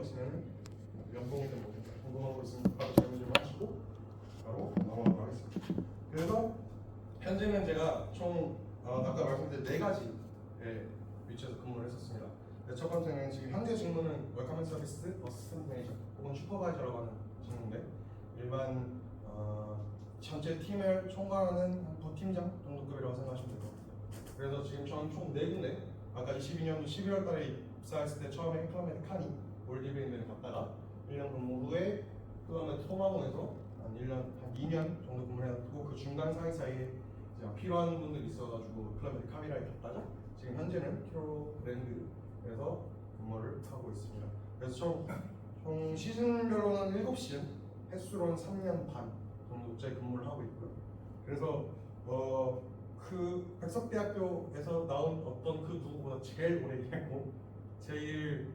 없으면 연봉이 좀 궁금한 거 있으면 바로 질문 좀 하시고 바로 넘어가도록 하겠습니다. 그래서 현재는 제가 총 아까 말씀드린 4가지의 위치에서 근무를 했었습니다. 첫 번째는 지금 현재 직무는 웰컴 서비스 어시스턴트 매니저 혹은 슈퍼바이저라고 하는 직무인데 일반 전체 팀을 총괄하는 부팀장 정도급이라고 생각하시면 될 것 같아요. 그래서 지금 저는 총 4군데 아까 22년도 12월 달에 입사했을 때 처음에 클라메드 카니 올리브랜드를 갔다가 1년 근무 후에 클라메드 토마곤에서 한 2년 정도 근무를 해놨고 그 중간 사이사이에 필요한 분들이 있어가지고 클라메드 카미라에 갔다가 지금 현재는 키로 브랜드에서 근무를 하고 있습니다. 그래서 총 시즌별로는 7시즌, 횟수로는 3년 반 정도째 근무를 하고 있고요. 그래서 그 백석대학교에서 나온 어떤 그 누구보다 제일 오래 일했고 제일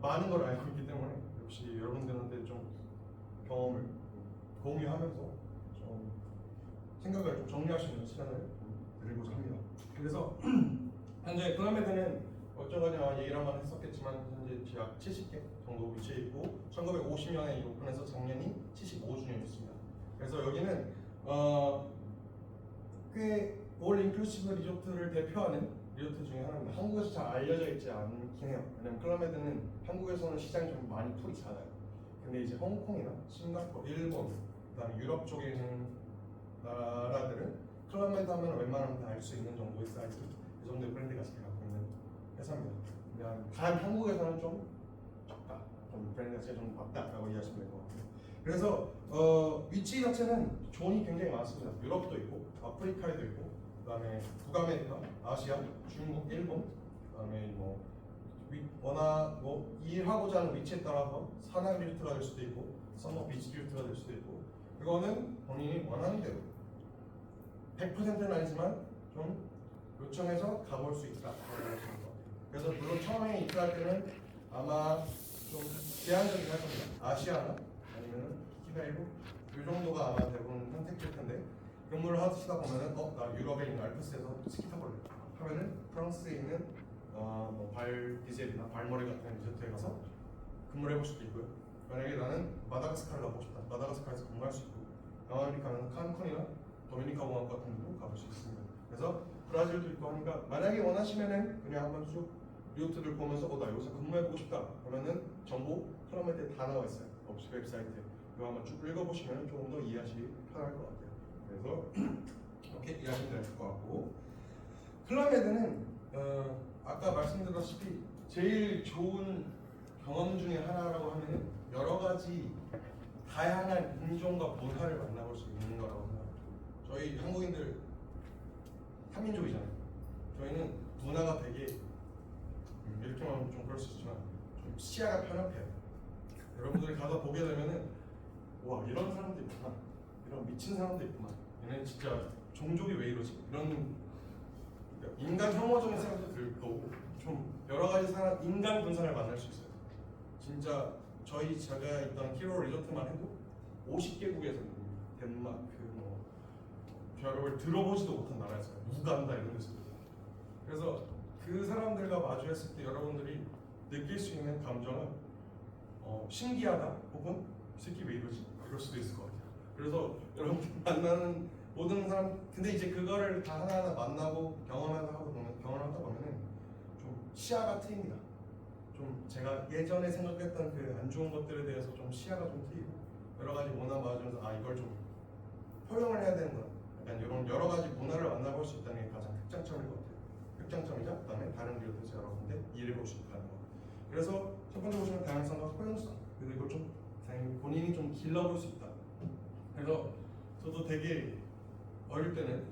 많은 걸 알고 있기 때문에 역시 여러분들한테 좀 경험을 공유하면서 좀 생각을 좀 정리할 수 있는 시간을 드리고자 합니다. 그래서 현재 클라메드는 어쩌거나 얘기를 한번 했었겠지만 현재 약 70개 정도 위치해 있고 1950년에 오픈해서 작년이 75주년이었습니다. 그래서 여기는 꽤 올 인클루시브 리조트를 대표하는 리조트 중에 하나입니다. 한국에서 잘 알려져 있지 않긴 해요. 왜냐면 클라메드는 한국에서는 시장이 좀 많이 풀이 작아요. 근데 이제 홍콩이나 싱가포르, 일본, 그다음에 유럽 쪽에 있는 나라들은 클라메드 하면 웬만하면 다 알 수 있는 정도의 사이즈, 이 정도의 브랜드 가치를 갖고 있는 회사입니다. 단 한국에서는 좀 적다, 좀 브랜드 가치가 좀 낮다라고 이해하시면 될 것 같아요. 그래서 위치 자체는 존이 굉장히 많습니다. 유럽도 있고, 아프리카에도 있고, 그다음에 북아메리카, 아시아, 중국, 일본, 그다음에 워낙 일하고자 하는 위치에 따라서 산악 리조트가 될 수도 있고, 서머 비치 리조트가 될 수도 있고, 그거는 본인이 원하는 대로 100%는 아니지만 좀 요청해서 가볼 수 있다. 그래서 물론 처음에 입사할 때는 아마 좀 제한적이긴 할 겁니다. 아시아나 아니면은 키가이고 이 정도가 아마 대부분 선택될 텐데 근무를 하시다 보면은 나 유럽에 있는 알프스에서 스키 타볼래 하면은 프랑스에 있는 발 디젤이나 발머리 같은 리조트에 가서 근무를 해볼 수도 있고요. 만약에 나는 마다가스카르 가고 싶다. 마다가스카르에서 근무할 수 있고 남아메리카는 칸쿤이나 도미니카 공화국 같은 데도 가볼 수 있습니다. 그래서 브라질도 있고 하니까 만약에 원하시면은 그냥 한번 쭉 리조트들 보면서 나 여기서 근무해보고 싶다 그러면은 정보 클라메드에 다 나와 있어요. 웹사이트에 이거 한번 쭉 읽어보시면 조금 더 이해하시기 편할 것 같아요. 그래서 이렇게 이해하시면 될 것 같고 클라메드는 아까 말씀드렸다시피 제일 좋은 경험 중에 하나라고 하면은 여러 가지 다양한 인종과 문화를 만나볼 수 있는 거라고 생각합니다. 저희 한국인들 한민족이잖아요. 저희는 문화가 되게 이렇게 말하면 좀 그럴 수 있지만 좀 시야가 편협해요. 여러분들이 가서 보게 되면은 와 이런 사람도 있구나, 이런 미친 사람도 있구나, 얘는 진짜 종족이 왜 이러지? 이런 인간 혐오적인 생각도 들 거고 좀 여러 가지 인간 분산을 만날 수 있어요. 진짜 제가 있던 키로 리조트만 해도 50개국에서 덴마크, 여러분 들어보지도 못한 나라였어요. 우간다 이런 데서. 그래서 그 사람들과 마주했을 때 여러분들이 느낄 수 있는 감정은 신기하다 혹은 이 새끼 왜 이러지? 이럴 수도 있을 것 같아요. 그래서 여러분들 만나는 모든 사람 근데 이제 그거를 다 하나하나 만나고 경험하다 보면은 좀 시야가 트입니다. 좀 제가 예전에 생각했던 그 안 좋은 것들에 대해서 좀 시야가 좀 트이고 여러 가지 문화 맞으면서 이걸 좀 포용을 해야 되는구나. 약간 이런 여러 가지 문화를 만나볼 수 있다는 게 가장 특장점일 것 같아요. 특장점이자 그다음에 다른 리조트에서 여러분들 이해해 볼 수 있다는 거. 그래서 첫 번째 보시면 다양성과 포용성 그리고 이걸 좀 본인이 좀 길러볼 수 있다. 그래서 저도 되게 어릴 때는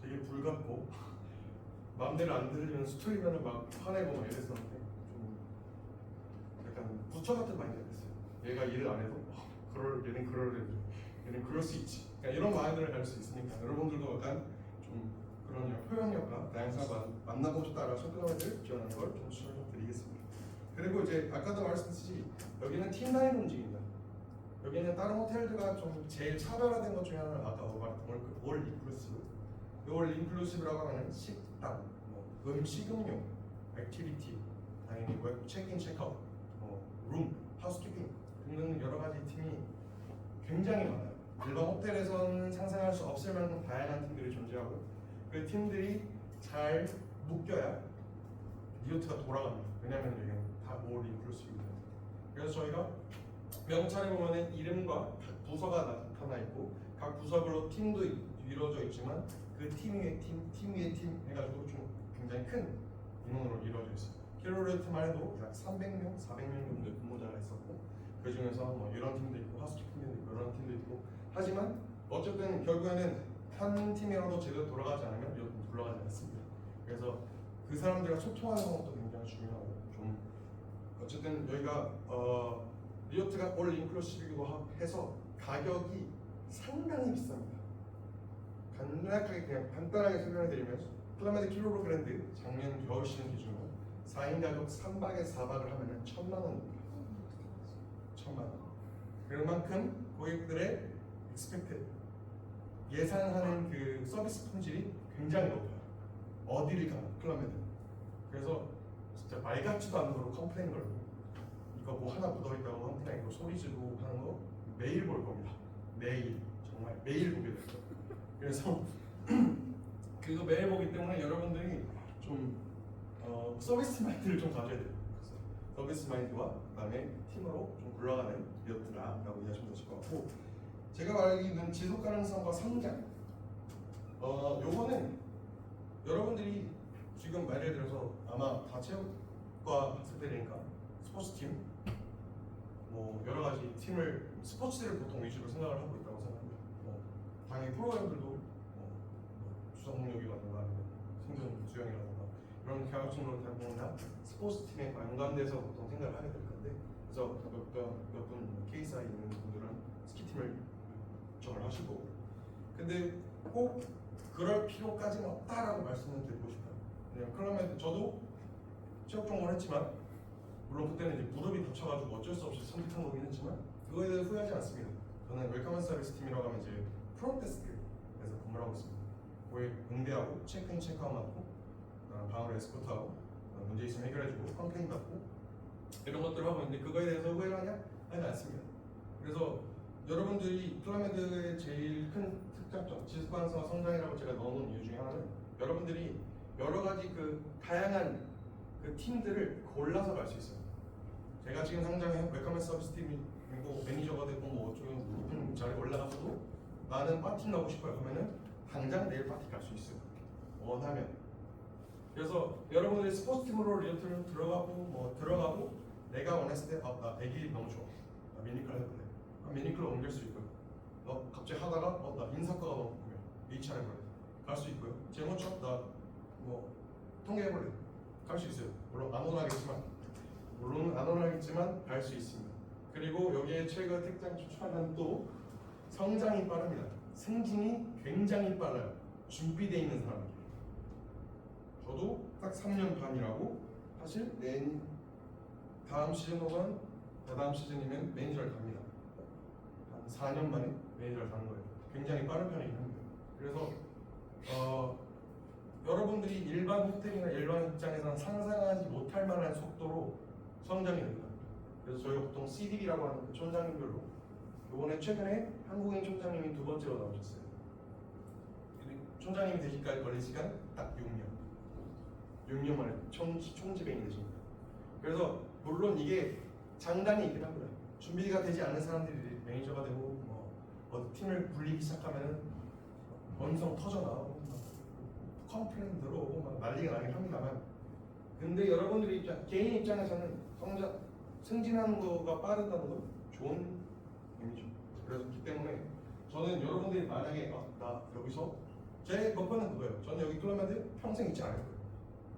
되게 불같고 마음대로 안 들으면 스토리면은 막 화내고 막 이랬었는데 좀 약간 부처 같은 마인드가 됐어요. 얘가 일을 안 해도 얘는 그럴 수 있지. 그러니까 이런 마인드를 가질 수 있으니까 여러분들도 약간 좀 그런 표현력과 다양성을 만나고 싶다라고 클라메드를 지원하는 걸 좀 추천을 드리겠습니다. 그리고 이제 아까도 말씀드렸듯이 여기는 팀 단위로 움직입니다. 여기는 다른 호텔들과 좀 제일 차별화된 것 중에 하나는 아까 말했던 올 인클루시브. 올 인클루시브라고 하면 식당, 식음료, 액티비티, 당연히 체크인, 체크아웃, 룸, 하우스키핑 등등 여러 가지 팀이 굉장히 많아요. 일반 호텔에서는 상상할 수 없을 만큼 다양한 팀들이 존재하고 그 팀들이 잘 묶여야 리조트가 돌아갑니다. 왜냐하면 여기는 다 올 인클루시브입니다. 그래서 저희가 명찰에 보면은 이름과 각 부서가 나타나 있고 각 부서별로 팀도 이루어져 있지만 그 팀 위에 팀 위에 팀 해가지고 좀 굉장히 큰 인원으로 이루어져 있어요. 킬로리트만 해도 약 300명, 400명 정도 근무자가 있었고 그 중에서 뭐 이런 팀도 있고 하우스키핑도 있고 이런 팀도 있고 하지만 어쨌든 결국에는 한 팀이라도 제대로 돌아가지 않으면 이것도 돌아가지 않습니다. 그래서 그 사람들과 소통하는 것도 굉장히 중요하고 좀 어쨌든 여기가 리조트가 올 인클루시브이기도 해서 가격이 상당히 비쌉니다. 간단하게 설명해드리면 클라메드 킬로로 그랜드 작년 겨울 시즌 기준으로 4인 가족 3박에 4박을 하면은 1,000만 원입니다. 1,000만 원. 그만큼 고객들의 expected 예상하는 그 서비스 품질이 굉장히 높아요. 어디를 가나 클라메드. 그래서 진짜 말 같지도 않은 거로 컴플레인 걸고 이거 뭐 하나 묻어있다고 컴플레인 걸고 소리 지르고 하는 거 매일 볼 겁니다. 매일 정말 매일 보게 됐어요. 그래서 그거 매일 보기 때문에 여러분들이 좀 서비스 마인드를 좀 가져야 돼요. 서비스 마인드와 그다음에 팀으로 좀 굴러가는 리조트다라고 이해하시면 되실 것 같고 제가 말하기는 지속 가능성과 성장 요거는 여러분들이 지금 예를 들어서 아마 다 체육과 학생 때니까 스포츠팀 뭐 여러 가지 팀을 스포츠를 보통 위주로 생각을 하고 있다고 생각합니다. 당연히 프로그램들도 주성능력이라든가 아니면 생존 수영이라든가 이런 경합적으로 대부분 다 스포츠 팀에 연관돼서 보통 생각을 하게 될 건데 그래서 몇 분 케이스에 있는 분들은 스키팀을 정을 하시고 근데 꼭 그럴 필요까지는 없다라고 말씀을 드리고 싶어요. 그러면 저도 체육 전공을 했지만 물론 그때는 이제 무릎이 다쳐가지고 어쩔 수 없이 선택한 거긴 했지만 그거에 대해서 후회하지 않습니다. 저는 웰컴 서비스 팀이라고 하면 이제 프론트데스크에서 근무를 하고 있습니다. 고객 응대하고 체크인 체크아웃 맡고 방으로 에스코트하고 문제 있으면 해결해주고 컴플레인 받고 이런 것들을 하고 있는데 그거에 대해서 후회를 하냐? 하지 않습니다. 그래서 여러분들이 클라메드의 제일 큰 특장점 지속 가능성과 성장이라고 제가 넣어놓은 이유 중에 하나는 여러분들이 여러 가지 그 다양한 그 팀들을 골라서 갈 수 있어요. 제가 지금 당장 웰컴 서비스 팀이고 매니저가 되고 뭐 어쩌고 높은 자리에 올라가서도 나는 파티 나고 싶어요 하면은 당장 내일 파티 갈 수 있어요. 원하면. 그래서 여러분들이 스포츠팀으로 리조트를 들어가고 내가 원했을 때 나 애기 너무 좋아. 나 미니클 해볼래. 미니클로 옮길 수 있고요. 너 갑자기 하다가 나 인사과가 너무 궁금해. HR 해볼래. 갈 수 있고요. 제모처럼 나 뭐 통계해볼래. 갈 수 있어요. 물론 안 원하겠지만 갈 수 있습니다. 그리고 여기에 최고 특장 중 하나는 또 성장이 빠릅니다. 승진이 굉장히 빨라요. 준비되어 있는 사람이에요. 저도 딱 3년 반이라고 사실 다음 시즌 혹은 다다음 시즌이면 매니저를 갑니다. 한 4년 만에 매니저를 가는 거예요. 굉장히 빠른 편이긴 합니다. 그래서 여러분들이 일반 호텔이나 일반 입장에서는 상상하지 못할 만한 속도로 성장이 됩니다. 그래서 저희가 보통 CDB라고 하는 그 촌장님별로 이번에 최근에 한국인 촌장님이 2번째로 나오셨어요. 촌장님이 되기까지 걸린 시간 딱 6년 만에 총지배인이 되십니다. 그래서 물론 이게 장단이 있긴 합니다. 준비가 되지 않은 사람들이 매니저가 되고 어디 팀을 굴리기 시작하면은 원성 터져 나오고 컴플레인 들어오고 막 난리가 나긴 합니다만 근데 여러분들이 개인 입장에서는 승진하는 거가 빠르다는 건 좋은 의미죠. 그렇기 때문에 저는 여러분들이 만약에 나 여기서 제 목표는 그거예요. 저는 여기 클라메드 평생 있지 않을 거예요.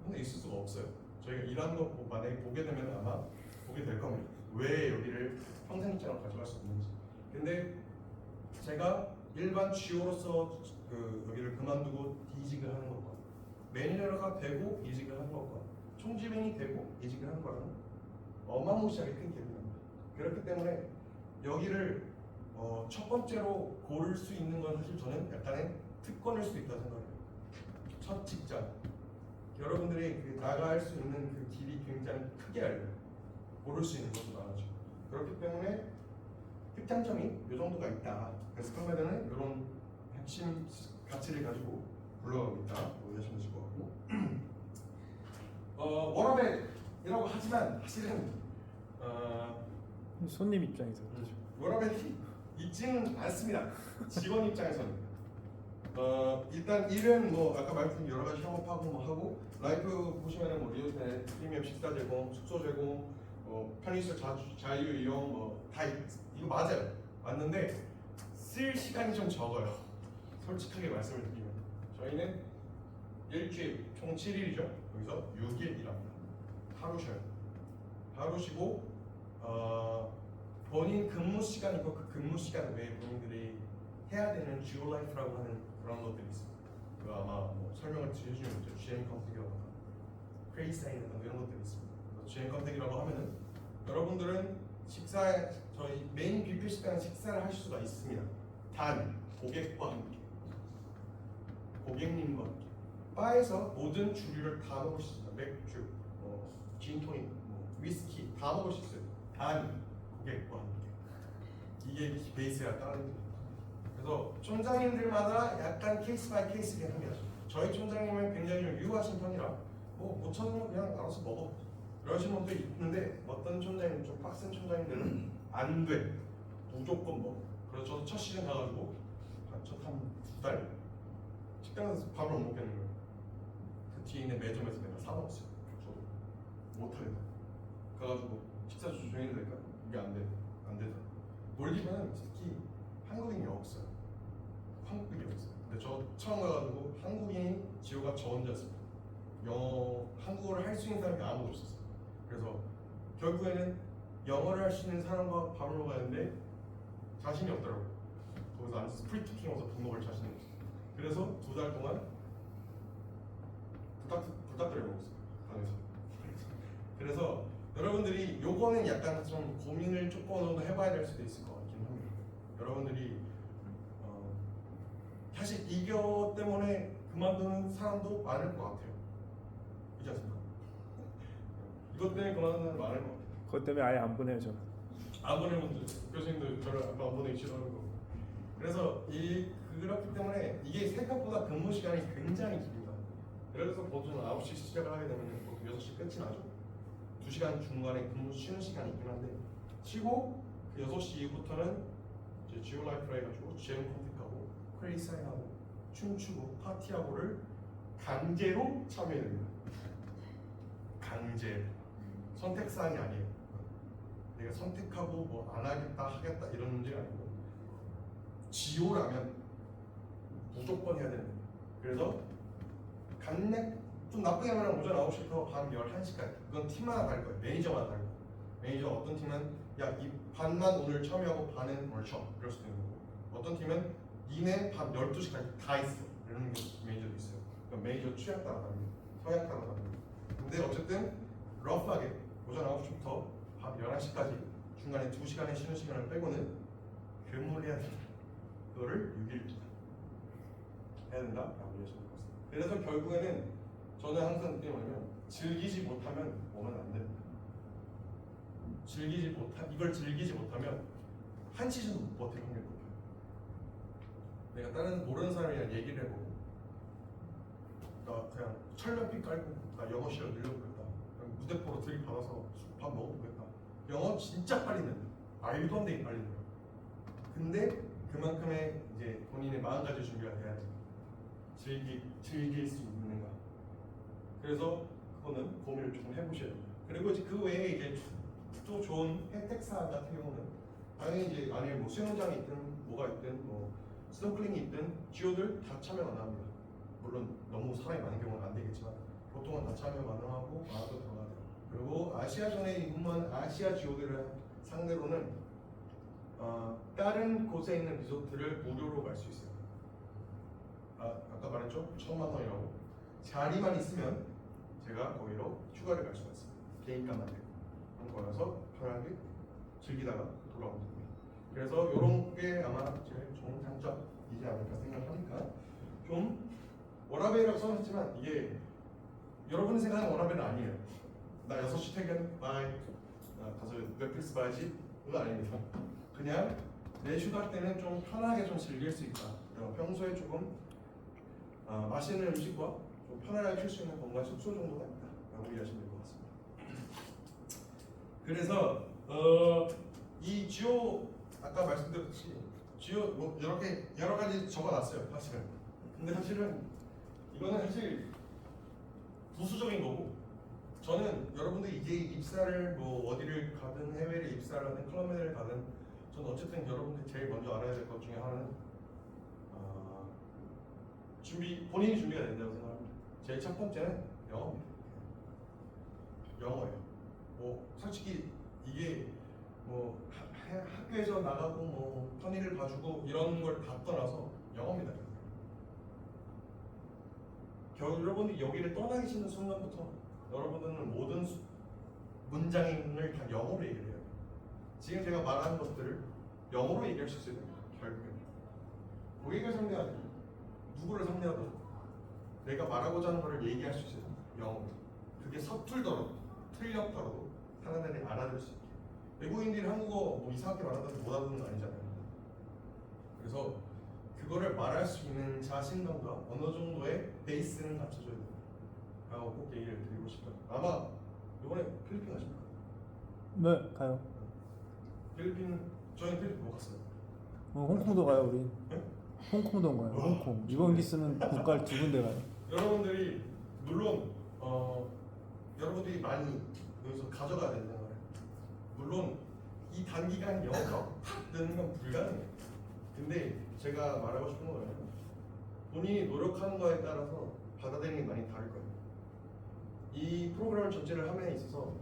근데 있을 수가 없어요. 저희가 일하는 거 만약에 보게 되면 아마 보게 될 겁니다. 왜 여기를 평생 입장으로 가져갈 수 없는지. 근데 제가 일반 GO로서 여기를 그만두고 이직을 하는 것과 매니저가 되고 이직을 하는 것과 총지배인이 되고 이직을 하는 거랑은 어마무시하게 큰 갭이 납니다. 그렇기 때문에 여기를 첫 번째로 고를 수 있는 건 사실 저는 약간의 특권일 수도 있다고 생각해요. 첫 직장 여러분들이 나갈 수 있는 그 길이 굉장히 크게 알려요. 고를 수 있는 것도 많아죠. 그렇기 때문에 특장점이 이 정도가 있다. 그래서 스컬메드는 이런 핵심 가치를 가지고 굴러가고 있다. 이해하시면 될 것 같고 워라벨이라고 하지만 사실은 손님 입장에서 그렇죠. 워라벨이 있지는 않습니다. 직원 입장에서는 일단 일은 뭐 아까 말씀드린 여러 가지 협업하고 뭐 하고 라이프 보시면은 뭐 리조트 프리미엄 식사 제공, 숙소 제공, 편의시설 자유 이용 뭐 다 이거 맞아요. 맞는데 쓸 시간이 좀 적어요. 솔직하게 말씀을 드리면 저희는 일주일 총 7일이죠. 여기서 6일 일합니다. 하루 쉬어요. 하루 쉬고 본인 근무 시간 있고 그 근무 시간 외에 본인들이 해야 되는 듀오 라이프라고 하는 그런 것들이 있습니다. 그 아마 뭐 설명을 해주시면 있죠. GM 컨택이라던가 크레이사인이라던가 이런 것들이 있습니다. GM 컨택이라고 하면은 여러분들은 식사에 저희 메인 뷔페 식당에 식사를 하실 수가 있습니다. 단 고객과 함께 고객님과 함께 바에서 모든 주류를 다 먹을 수 있습니다. 맥주, 진토닉, 위스키 다 먹을 수 있어요. 단 고객과 함께 이게 베이스가 다른. 그래서 촌장님들마다 약간 케이스 바이 케이스긴 합니다. 저희 촌장님은 굉장히 좀 유하신 편이라 못 찾으면 그냥 알아서 먹어 이러시는 분도 있는데 어떤 촌장님 좀 빡센 촌장님들은 안 돼. 무조건 먹어. 그래서 저도 첫 시즌 가가지고 한 2달 식당에서 밥을 못 먹겠는 거예요. 그 뒤에 있는 매점에서 내가 사 먹었어요. 저도 못하겠다. 가가지고 식사 조정해도 될까? 이게 안 돼. 안 되더라. 몰디브는 특히 한국인이 없어요. 한국인이 없어요. 근데 저 처음 가가지고 한국인 지호가 저 혼자였어요. 한국어를 할 수 있는 사람이 아무도 없었어요. 그래서 결국에는 영어를 할 수 있는 사람과 밥을 먹어야 하는데 자신이 없더라고요. 거기서 앉아서 프리토킹하면서 밥 먹을 자신이 없어요. 그래서 2달 동안 불닭들을 먹었어요. 방에서. 그래서 여러분들이 요거는 약간 좀 고민을 조금 정도 해봐야 될 수도 있을 것 같긴 합니다. 여러분들이 사실 이거 때문에 그만두는 사람도 많을 것 같아요. 그렇지 않습니까? 이것 때문에 그만두는 사람 많을 것 같아요. 그것 때문에 아예 안 보내요 저는. 안 보내면 교수님도 저를 안 보내기 싫어하는 거고. 그래서 그렇기 때문에 이게 생각보다 근무 시간이 굉장히 깁니다. 그래서 보통 9시 시작을 하게 되면 보통 6시 끝이 나죠. 2시간 중간에 근무 쉬는 시간이 있긴 한데 쉬고 그 6시 이후부터는 이제 지오 라이프라 해가지고 GM 컨택하고 크레이사인하고 춤추고 파티하고를 강제로 참여해야 됩니다. 강제 선택사항이 아니에요. 내가 선택하고 뭐 안 하겠다 하겠다 이런 문제가 아니고 지오라면 무조건 해야 되는 거예요. 그래서 간략 좀 나쁘게 말하면 오전 9시부터 밤 11시까지 그건 팀마다 다를 거예요. 매니저마다 다를 거예요. 매니저 어떤 팀은 야 이 반만 오늘 참여하고 반은 오늘 쉬어 이럴 수도 있는 거고 어떤 팀은 니네 밤 12시까지 다 있어 이러는 매니저도 있어요. 그러니까 매니저 취향 따라 다릅니다. 성향 따라 다릅니다. 근데 어쨌든 러프하게 오전 9시부터 밤 11시까지 중간에 2시간의 쉬는 시간을 빼고는 근무를 해야 된다. 그거를 6일 해야 된다라고 이해하시면 됩니다. 그래서 결국에는 저는 항상 느끼는 뭐냐면 즐기지 못하면 오면 안 됩니다. 이걸 즐기지 못하면 한 시즌도 못 버틸 확률이 높아요. 내가 다른 모르는 사람이랑 얘기를 해보고 나 그냥 철면피 깔고 나 영어 실력 늘려보겠다. 무대포로 들이받아서 밥 먹어보겠다. 영어 진짜 빨리 는다. 말도 안 되게 빨리 늘어요. 근데 그만큼의 이제 본인의 마음가짐 준비가 돼야 돼요. 즐길 수 있는가. 그래서 그거는 고민을 조금 해보셔야 돼요. 그리고 이제 그 외에 이제 또 좋은 혜택 사항 같은 경우는 당연히 이제 안에 뭐 수영장이 있든 뭐가 있든 뭐 스노클링이 있든 지오들 다 참여 가능합니다. 물론 너무 사람이 많은 경우는 안 되겠지만 보통은 다 참여 가능하고 많아도 들어가야 돼요. 그리고 아시아전에 입문한 아시아 지오들을 상대로는 다른 곳에 있는 리조트를 무료로 갈 수 있어요. 아까 말했죠? 1,000만 원이라고. 자리만 있으면 제가 거기로 휴가를 갈 수가 있습니다. 개인값만 되고. 그럼 거기서 편하게 즐기다가 돌아오면 됩니다. 그래서 이런 게 아마 제일 좋은 장점이지 않을까 생각하니까 좀 워라벨이라고 써놨지만 이게 여러분이 생각하는 워라벨은 아니에요. 나 6시 퇴근, 바이. 가서 넷플릭스 봐야지 그거 아닙니다. 그냥 내 휴가 때는 좀 편하게 좀 즐길 수 있다. 평소에 조금 맛있는 음식과 좀 편안하게 쉴 수 있는 공간 숙소 정도가 있다라고 이해하시면 될 것 같습니다. 그래서 이 지오 아까 말씀드렸듯이 지오 뭐 이렇게 여러 가지 적어놨어요 사실은. 근데 사실은 이거는 사실 부수적인 거고, 저는 여러분들이 이제 입사를 뭐 어디를 가든 해외를 입사를 하든 클럽메를 가든 저는 어쨌든 여러분들이 제일 먼저 알아야 될 것 중에 하나는 본인이 준비가 된다고 생각합니다. 제일 첫 번째는 영어입니다. 영어예요. 뭐 솔직히 이게 뭐 학교에서 나가고 뭐 편의를 봐주고 이런 걸 다 떠나서 영어입니다. 여러분이 여기를 떠나기 싫은 순간부터 여러분들은 모든 문장을 다 영어로 얘기를 해요. 지금 제가 말하는 것들을 영어로 얘기할 수 있어야 됩니다. 결국엔 고객을 상대하든 누구를 상대하든 내가 말하고자 하는 것을 얘기할 수 있어야 됩니다. 영어로. 그게 서툴더라도 틀렸더라도 사람들이 알아들을 수 있게. 외국인들이 한국어 뭐 이상하게 말하다가 못 알아듣는 거 아니잖아요. 그래서 그거를 말할 수 있는 자신감과 어느 정도의 베이스는 갖춰줘야 됩니다. 라고 꼭 얘기를 드리고 싶어요. 아마 이번에 필리핀 가십니까? 네, 가요. 저희는 필리핀 못 갔어요. 홍콩도 가요, 우리. 네? 홍콩도 가요. 홍콩. 이번 기스는 국가를 두 군데 가요. 여러분들이 물론 여러분들이 많이 여기서 가져가야 된다는 거예요. 물론 이 단기간 영어가 팍 뜨는 건 불가능해요. 근데 제가 말하고 싶은 거는 본인이 노력하는 거에 따라서 받아들이는 게 많이 다를 거예요. 이 프로그램 전체를 함에 있어서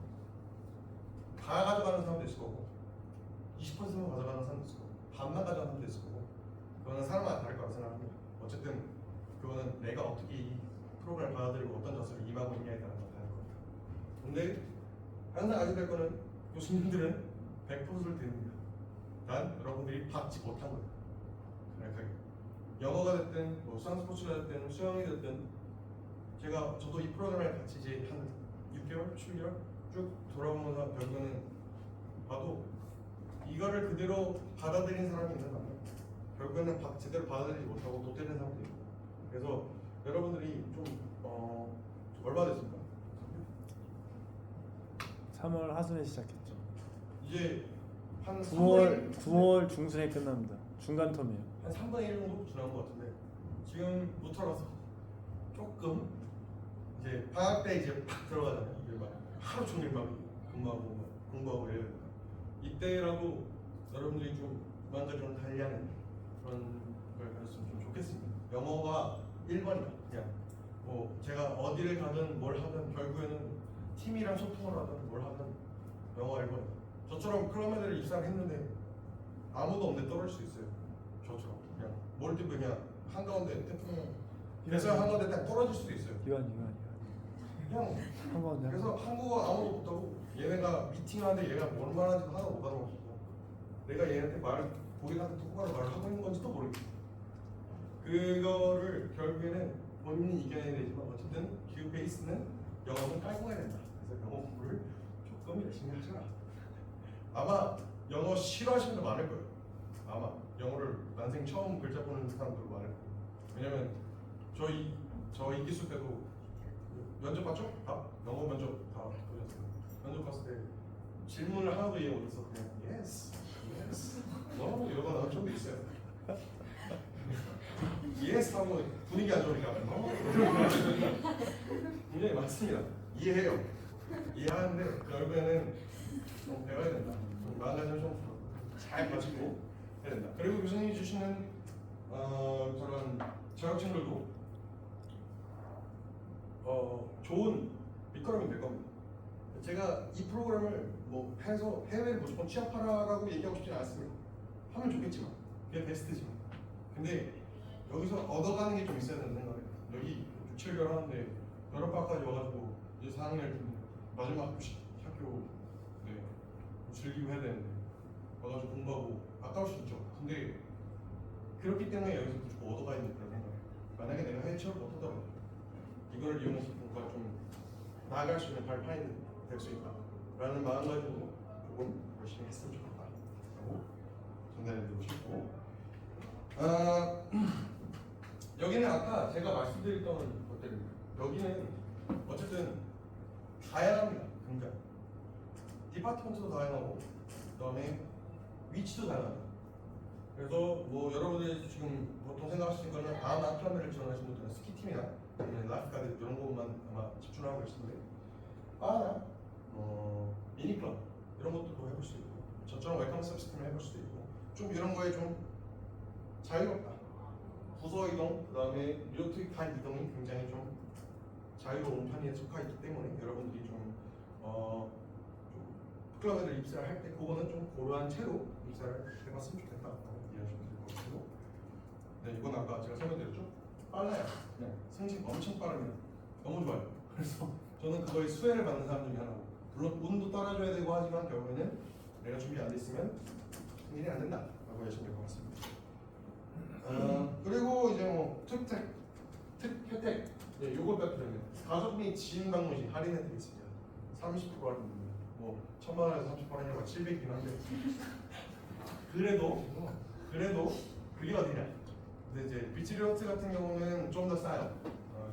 다 가져가는 사람도 있을 거고 20%만 가져가는 사람도 있을 거고 반만 가져가는 사람도 있을 거고, 그거는 사람마다 다를 거라고 생각합니다. 어쨌든 그거는 내가 어떻게 이 프로그램을 받아들이고 어떤 자세로 임하고 있냐에 따라서 다를 겁니다. 근데 항상 알게 될 거는 교수님들은 100%를 드립니다. 단 여러분들이 받지 못한 거예요. 정확하게 영어가 됐든 뭐 수상 스포츠가 됐든 수영이 됐든 저도 이 프로그램을 같이 이제 한 6개월, 7개월 쭉 돌아오면서 결국에는 봐도 이거를 그대로 받아들인 사람이 있는 거 아니에요. 결국에는 제대로 받아들이지 못하고 또 때리는 사람도 있고. 그래서 여러분들이 좀 얼마 됐습니까? 3월 하순에 시작했죠. 이제 한 9월 중순에 끝납니다. 중간 텀이에요. 한 3분의 1 정도 지난 것 같은데 지금부터라서 조금 이제 방학 때 이제 팍 들어가잖아요. 이제 막 하루 종일 막 공부하고 이래야 되니까 이때라도 여러분들이 좀 그만큼 좀 달리하는 그런 걸 가졌으면 좀 좋겠습니다. 영어가 1번이다. 그냥 뭐 제가 어디를 가든 뭘 하든 결국에는 팀이랑 소통을 하든 뭘 하든 영어가 1번이다. 저처럼 클럽메드를 입사를 했는데 아무도 없는데 떨어질 수 있어요. 저처럼 그냥 몰디브 그냥 한가운데 태풍 배수양 한가운데 딱 떨어질 수도 있어요. 기간. 그냥 한가운데. 그래서 한국어 아무도 못하고 얘네가 미팅하는데 얘가 뭔 말하는지 하나도 못 알아먹고 내가 얘한테 고객한테 똑바로 말을 하고 있는 건지도 모르겠고, 그거를 결국에는 본인이 이겨내야 되지만 어쨌든 그 베이스는 영어는 깔고 가야 된다. 그래서 영어 공부를 조금 열심히 하셔라. 아마 영어 싫어하시는 분들 많을 거예요. 아마 영어를 난생 처음 글자 보는 사람들 많을 거예요. 왜냐면 저 이기수 때도 면접 봤죠? 다? 영어 면접 다 보셨어요. 면접 봤을 때 질문을 하나도 이해 못해서 그냥 yes, no 이러고 나온 적도 있어요. yes 하고 분위기 안 좋으니까 no 굉장히 많습니다. 이해해요. 이해하는데 결국에는 좀 배워야 된다. 마음가짐을 좀 잘 가지고 해야 된다. 그리고 교수님이 주시는 그런 자격증들도 좋은 밑거름이 될 겁니다. 제가 이 프로그램을 뭐 해서 해외를 무조건 취업하라고 얘기하고 싶지는 않습니다. 하면 좋겠지만 그게 베스트지만, 근데 여기서 얻어가는 게 좀 있어야 된다는 생각이에요. 여기 6, 7개월 하는데 여름방학까지 와가지고 이제 4학년 마지막 학교 즐기고 해야 되는데 와가지고 공부하고 아까울 수 있죠. 근데 그렇기 때문에 여기서 무조건 얻어가야 된다는 생각이에요. 만약에 내가 해외 취업을 못하더라도 이걸 이용해서 뭔가 좀 나아갈 수 있는 발판이 될 수 있다 라는 마음가짐으로 여기는 아까 제가 말씀드렸던 것들입니다. 여기는 어쨌든 다양합니다. 굉장히 디파트먼트도 다양하고 그다음에 위치도 다양합니다. 그래서 뭐 여러분들이 지금 보통 생각하시는 거는 바하마 클럽을 지원하시는 분들은 스키팀이나 아니면 라이프가드 이런 것만 아마 집중하고 계시는데 바나 미니클럽 이런 것들도 해볼 수 있고 저처럼 웰컴 서비스팀을 해볼 수도 있고 좀 이런 거에 좀 자유롭다. 부서 이동, 그 다음에 리조트 간 이동이 굉장히 좀 자유로운 편에 속하 있기 때문에 여러분들이 좀 클럽에들 입사를 할 때 그거는 좀 고려한 채로 입사를 해봤으면 좋겠다. 이해하시면 될 것 같고, 네 이건 아까 제가 설명드렸죠. 빨라요. 네. 승진 엄청 빠릅니다. 너무 좋아요. 그래서 저는 그거에 수혜를 받는 사람 중에 하나고, 물론 운도 따라줘야 되고 하지만 결국에는 내가 준비 안 돼 있으면 승진이 안 된다라고 하시면 될 것 같습니다. 그리고 이제 뭐 특 혜택, 네, 요거 빼면 가족 및 지인 방문시 할인 혜택이 있습니다. 30% 할인, 뭐 1,000만 원에서 30%라고 700이긴 한데 그래도 그게 어디냐? 근데 이제 비치리조트 같은 경우는 좀 더 싸요.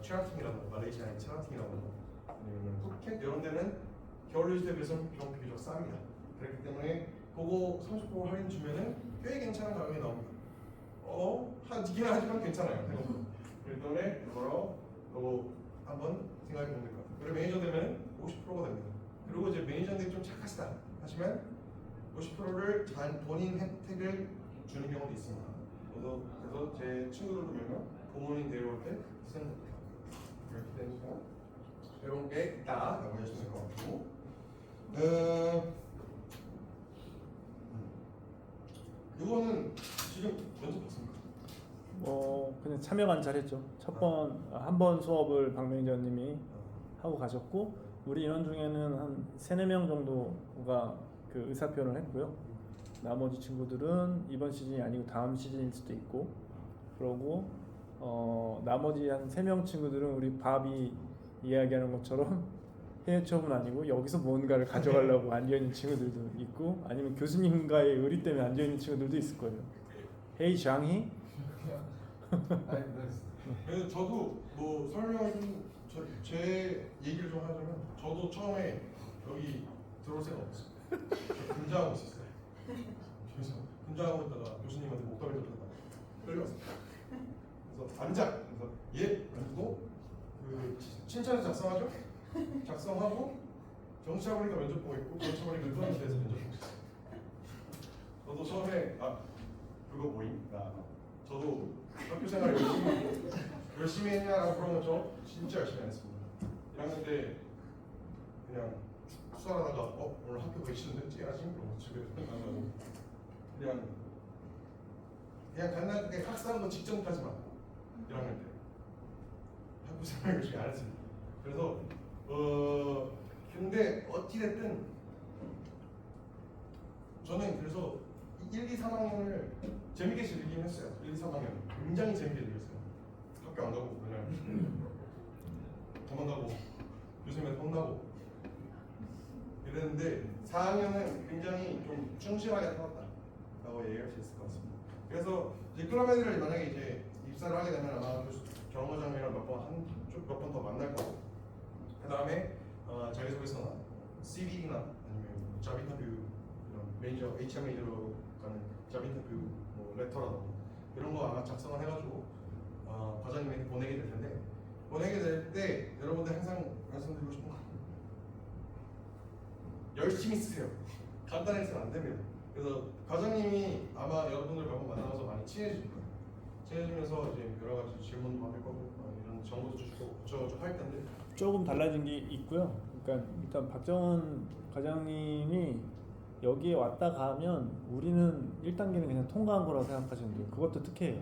체라팅이라고 말레이시아의 체라팅이라고 아니면 푸켓 이런 데는 겨울 리조트에 비해서는 좀 비교적 쌉니다. 그렇기 때문에 그거 30% 할인 주면은 꽤 괜찮은 가격이 나옵니다. 하긴 하지만 괜찮아요. 그렇기 때문에 이거로 한번 생각해 보면 될 것 같아요. 그리고 매니저 되면 50%가 됩니다. 그리고 이제 매니저인데 좀 착하시다 하시면 50%를 본인 혜택을 주는 경우도 있습니다. 그래서 제 친구들도 몇명 부모님 데려올 때 쓰는 이렇게 되니까 이런 게 있다라고 하시면 될 것 같고, 이거는 지금 면접 봤습니까? 그냥 참여만 잘했죠. 한 번 수업을 박 매니저님이 하고 가셨고, 우리 인원 중에는 한 3-4명 정도가 그 의사표현을 했고요. 나머지 친구들은 이번 시즌이 아니고 다음 시즌일 수도 있고, 그러고 나머지 한 3명 친구들은 우리 밥이 이야기하는 것처럼 해외 취업은 아니고 여기서 뭔가를 가져가려고 앉아있는 친구들도 있고, 아니면 교수님과의 의리 때문에 앉아있는 친구들도 있을 거예요. 헤이 장희? 그래서 저도 뭐 설명을 제 얘기를 좀 하자면, 저도 처음에 여기 들어올 생각 없었어요. 저 분장하고 있었어요. 그래서 분장하고 있다가 교수님한테 목덜미 잡혔다가 끌려왔어요. 그래서 앉아. 그래서 예. 앉고 그 칭찬을 작성하죠. 작성하고 정치학 보니까 면접 보고 있고, 정치학 보니까 유도하는 데서 면접 보고 있어요. 저도 처음에 그거 뭐임? 저도 학교 생활 열심히 했냐라고 그러면 저 진짜 열심히 안 했습니다. 1학년 때 그냥 수사하다가 오늘 학교 계시는데 찌야지? 그러고 집에 가고 그냥 간단하게 학사하는 거 직전까지만 1학년 때 학교 생활 열심히 안 했습니다. 그래서 근데 어찌됐든 저는 그래서 1, 2, 3학년을 재밌게 즐기긴 했어요. 1, 2, 3학년 굉장히 재밌게 즐겼어요. 학교 안 가고 그냥 도망가고 교수님한테 혼나고 이랬는데 4학년은 굉장히 좀 충실하게 살았다라고 얘기할 수 있을 것 같습니다. 그래서 이제 클럽 애들을 만약에 이제 입사를 하게 되면 아마 경호장이랑 몇 번 더 만날 거고, 그 다음에 자기소개서나 CV나 아니면 잡 인터뷰 이런 매니저 HR 매니저로 가는 잡 인터뷰 뭐 레터라든지 이런 거 아마 작성을 해가지고 과장님에게 보내게 될 텐데, 보내게 될 때 여러분들 항상 말씀드리고 싶은 거 열심히 쓰세요. 간단해서는 안 됩니다. 그래서 과장님이 아마 여러분들 몇 번 만나서 많이 친해질 거예요. 친해지면서 이제 여러 가지 질문도 받을 거고 이런 정보도 주시고 그쪽저쪽 할 텐데 조금 달라진 게 있고요. 그러니까 일단 박정은 과장님이 여기에 왔다 가면 우리는 1단계는 그냥 통과한 거라고 생각하시면 돼요. 그것도 특혜예요.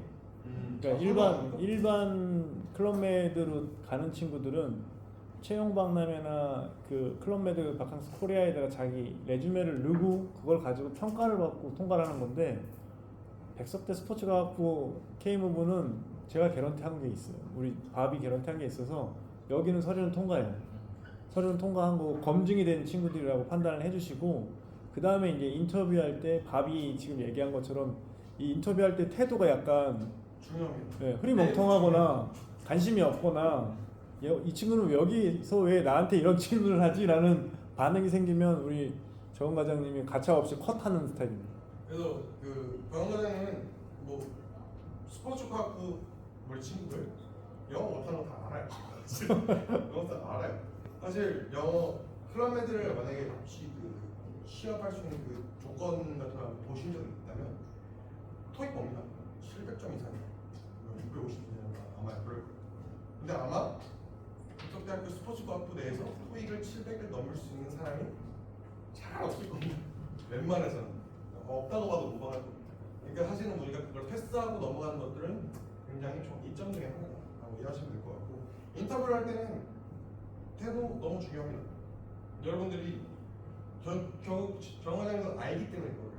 그러니까 일반 클럽메이드로 가는 친구들은 채용 박람회나 그 클럽메이드 바캉스 코리아에다가 자기 레주메를 넣고 그걸 가지고 평가를 받고 통과를 하는 건데, 백석대 스포츠과학부 K무브는 제가 개런티한 게 있어요. 우리 밥이 개런티한 게 있어서 여기는 서류는 통과해요. 서류는 통과한 거 검증이 된 친구들이라고 판단을 해주시고, 그 다음에 이제 인터뷰할 때 밥이 지금 얘기한 것처럼 이 인터뷰할 때 태도가 약간 중요합니다. 흐리멍텅하거나 관심이 없거나 이 친구는 여기서 왜 나한테 이런 질문을 하지라는 반응이 생기면 우리 정은 과장님이 가차없이 컷하는 스타일입니다. 그래서 그 정은 과장님은 뭐 스포츠 과학부 우리 친구들 영어 못하는 거 다 알아요. 영어 다 알아요. 사실 영어 클럽메드를 만약에 혹시 그 시합할 수 있는 그 조건 같은 거 보신 적이 있다면 토익 봅니다. 700점 이상이에요. 650점인가 아마 그럴 거예요. 근데 아마 국토대학교 스포츠과학부 내에서 토익을 700을 넘을 수 있는 사람이 잘 없을 겁니다. 웬만해서는 없다고 봐도 무방할 겁니다. 그러니까 하시는 분이가 그걸 패스하고 넘어가는 것들은 굉장히 좀 이점 중에 하나라고 이해하시면 될 것 같고, 인터뷰를 할 때는 태도 너무 중요합니다. 여러분들이 결국 정과장에서 알기 때문에 그거를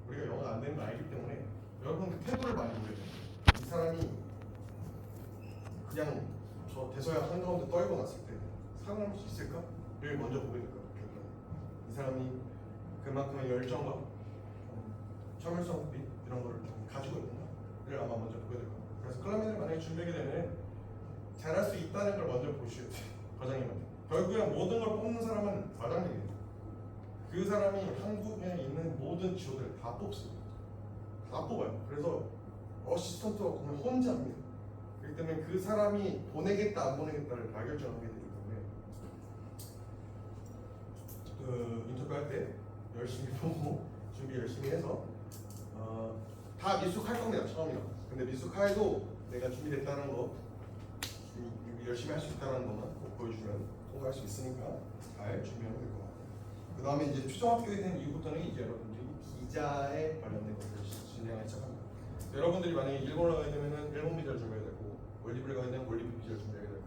우리가 영어가 안 되는 걸 알기 때문에 여러분 그 태도를 많이 보여요. 이 사람이 그냥 저 대서양 한가운데 떨고 났을 때 살아남을 수 있을까?를 먼저 보게 될 것 같아요. 이 사람이 그만큼의 열정과 참을성 이런 거를 좀 가지고 있는가를 아마 먼저 보게 될 겁니다. 그래서 클럽메드를 만약에 준비하게 되면 잘할 수 있다는 걸 먼저 보셔야 돼요. 과장님한테. 결국엔 모든 걸 뽑는 사람은 과장님이에요. 그 사람이 한국에 있는 모든 지원을 다 뽑습니다. 다 뽑아요. 그래서 어시스턴트가 보면 혼자 합니다. 그렇기 때문에 그 사람이 보내겠다 안 보내겠다를 다 결정하게 되기 때문에 그 인터뷰할 때 열심히 보고 준비 열심히 해서 다 미숙할 겁니다. 처음이라. 근데 미숙해도 내가 준비됐다는 거 열심히 할 수 있다는 것만 꼭 보여주면 통과할 수 있으니까 잘 준비하면 될 것 같아요. 그 다음에 이제 최종 합격이 된 이후부터는 이제 여러분들이 비자에 관련된 것들을 진행하기 시작합니다. 여러분들이 만약에 일본을 가게 되면은 일본 비자를 준비해야 되고, 월리브를 가게 되면 월리브 비자를 준비해야 되고,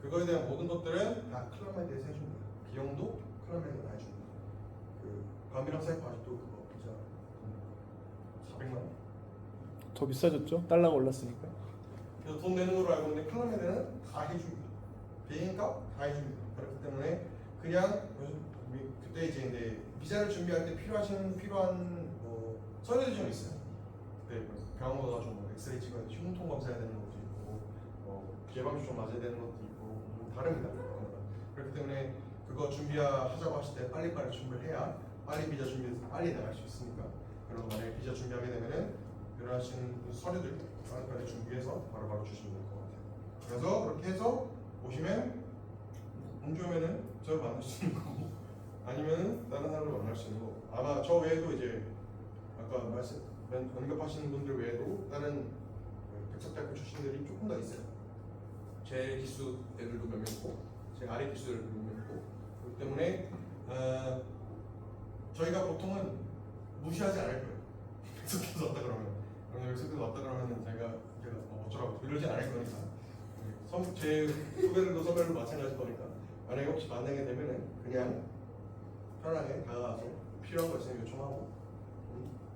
그거에 대한 모든 것들은 다 클럽메드에서 해줍니다. 비용도 클럽메드가 다 해줍니다. 그 밤이랑 사이프 아직도 그거 비자 400만 원? 더 비싸졌죠? 달러가 올랐으니까. 그래서 돈 내는 걸로 알고 있는데 클럽메드는 다 해줍니다. 비행값 다 해줍니다. 그렇기 때문에 그냥 그때 이제 비자를 준비할 때 필요한 서류들이 좀 있어요. 그때 병원 가가지고 엑스레이 찍어야 돼, 흉통 검사해야 되는 것도 있고, 예방주사 맞아야 되는 것도 있고 좀 다릅니다. 그렇기 때문에 그거 준비하자고 하실 때 빨리빨리 준비를 해야 빨리 비자 준비해서 빨리 나갈 수 있으니까. 그래서 만약에 비자 준비하게 되면은 필요하신 서류들 빨리빨리 준비해서 바로바로 주시면 될 것 같아요. 그래서 그렇게 해서 오시면 운 좋으면은 저를 만날 수 있는 거고, 아니면은 다른 사람을 만날 수 있는 거고, 아마 저 외에도 이제 아까 언급하시는 분들 외에도 다른 백석대학교 출신들이 조금 더 있어요. 제 기수 애들도 몇 명 있고, 제 아래 기수들도 몇 명 있고, 그렇기 때문에 저희가 보통은 무시하지 않을 거예요. 백석대에서 왔다 그러면, 백석대에서 왔다 그러면 제가 어쩌라고 이러지 않을 거니까. 제 후배들도 선배들도 마찬가지일 거니까 만약에 혹시 만나게 되면은 그냥 편하게 다가가서 필요한 거 있으면 요청하고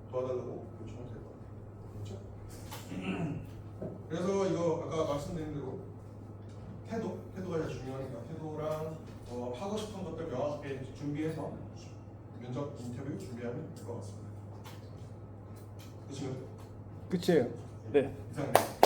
도와달라고 요청하면 될 것 같아요. 그렇죠? 그래서 이거 아까 말씀드린 대로 태도가 제일 중요하니까 태도랑 하고 싶은 것들 명확하게 준비해서 면접 인터뷰 준비하면 될 것 같습니다. 끝이요? 끝이에요. 네. 이상입니다.